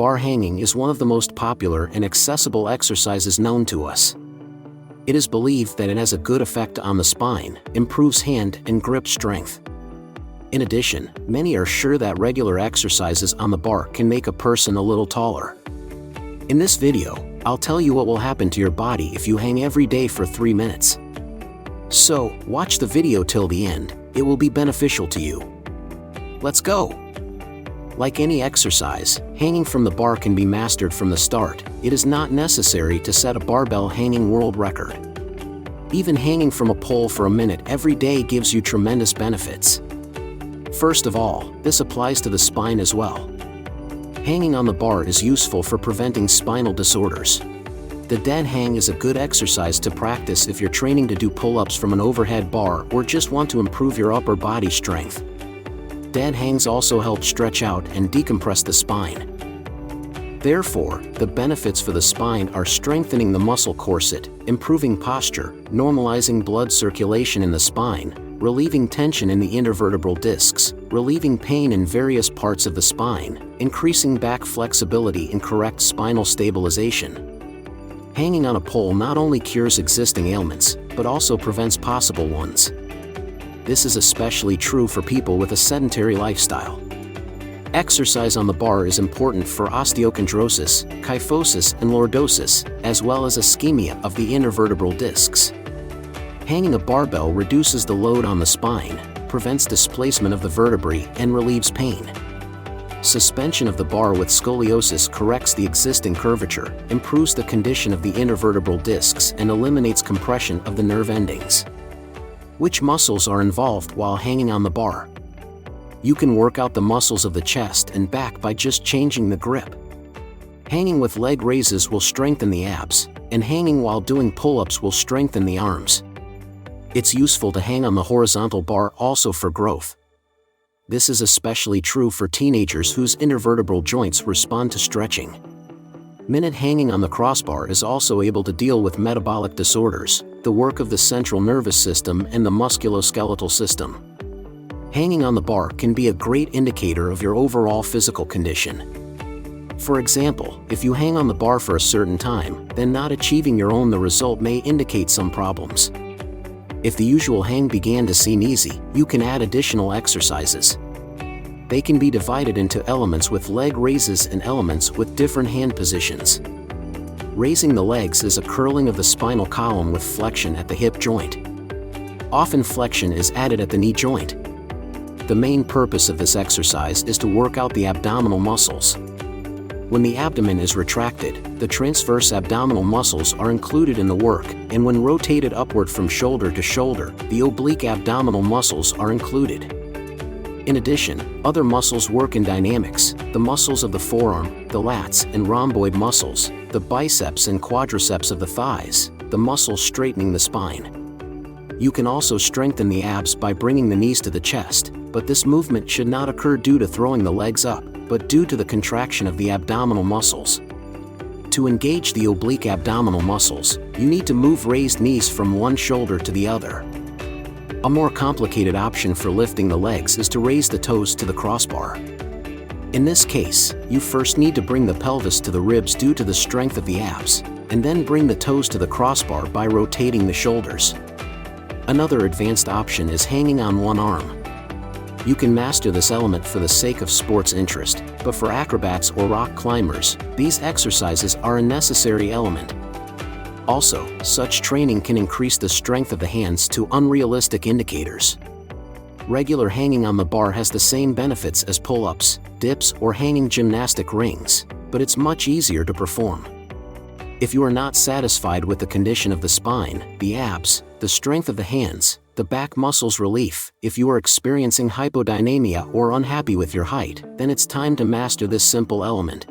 bar hanging is one of the most popular and accessible exercises known to us. It is believed that it has a good effect on the spine, improves hand and grip strength. In addition, many are sure that regular exercises on the bar can make a person a little taller. In this video, I'll tell you what will happen to your body if you hang every day for 3 minutes. So, watch the video till the end, it will be beneficial to you. Let's go! Like any exercise, hanging from the bar can be mastered from the start. It is not necessary to set a barbell hanging world record. Even hanging from a pole for a minute every day gives you tremendous benefits. First of all, this applies to the spine as well. Hanging on the bar is useful for preventing spinal disorders. The dead hang is a good exercise to practice if you're training to do pull-ups from an overhead bar or just want to improve your upper body strength. Dead hangs also help stretch out and decompress the spine. Therefore, the benefits for the spine are strengthening the muscle corset, improving posture, normalizing blood circulation in the spine, relieving tension in the intervertebral discs, relieving pain in various parts of the spine, increasing back flexibility and correct spinal stabilization. Hanging on a pole not only cures existing ailments, but also prevents possible ones. This is especially true for people with a sedentary lifestyle. Exercise on the bar is important for osteochondrosis, kyphosis and lordosis, as well as ischemia of the intervertebral discs. Hanging a barbell reduces the load on the spine, prevents displacement of the vertebrae, and relieves pain. Suspension of the bar with scoliosis corrects the existing curvature, improves the condition of the intervertebral discs, and eliminates compression of the nerve endings. Which muscles are involved while hanging on the bar? You can work out the muscles of the chest and back by just changing the grip. Hanging with leg raises will strengthen the abs, and hanging while doing pull-ups will strengthen the arms. It's useful to hang on the horizontal bar also for growth. This is especially true for teenagers whose intervertebral joints respond to stretching. Minute hanging on the crossbar is also able to deal with metabolic disorders, the work of the central nervous system and the musculoskeletal system. Hanging on the bar can be a great indicator of your overall physical condition. For example, if you hang on the bar for a certain time, then not achieving your own the result may indicate some problems. If the usual hang began to seem easy, you can add additional exercises. They can be divided into elements with leg raises and elements with different hand positions. Raising the legs is a curling of the spinal column with flexion at the hip joint. Often flexion is added at the knee joint. The main purpose of this exercise is to work out the abdominal muscles. When the abdomen is retracted, the transverse abdominal muscles are included in the work, and when rotated upward from shoulder to shoulder, the oblique abdominal muscles are included. In addition, other muscles work in dynamics: the muscles of the forearm, the lats and rhomboid muscles, the biceps and quadriceps of the thighs, the muscles straightening the spine. You can also strengthen the abs by bringing the knees to the chest, but this movement should not occur due to throwing the legs up, but due to the contraction of the abdominal muscles. To engage the oblique abdominal muscles, you need to move raised knees from one shoulder to the other. A more complicated option for lifting the legs is to raise the toes to the crossbar. In this case, you first need to bring the pelvis to the ribs due to the strength of the abs, and then bring the toes to the crossbar by rotating the shoulders. Another advanced option is hanging on one arm. You can master this element for the sake of sports interest, but for acrobats or rock climbers, these exercises are a necessary element. Also, such training can increase the strength of the hands to unrealistic indicators. Regular hanging on the bar has the same benefits as pull-ups, dips, or hanging gymnastic rings, but it's much easier to perform. If you are not satisfied with the condition of the spine, the abs, the strength of the hands, the back muscles relief, if you are experiencing hypodynamia or unhappy with your height, then it's time to master this simple element.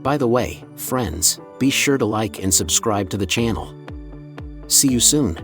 By the way, friends, be sure to like and subscribe to the channel. See you soon.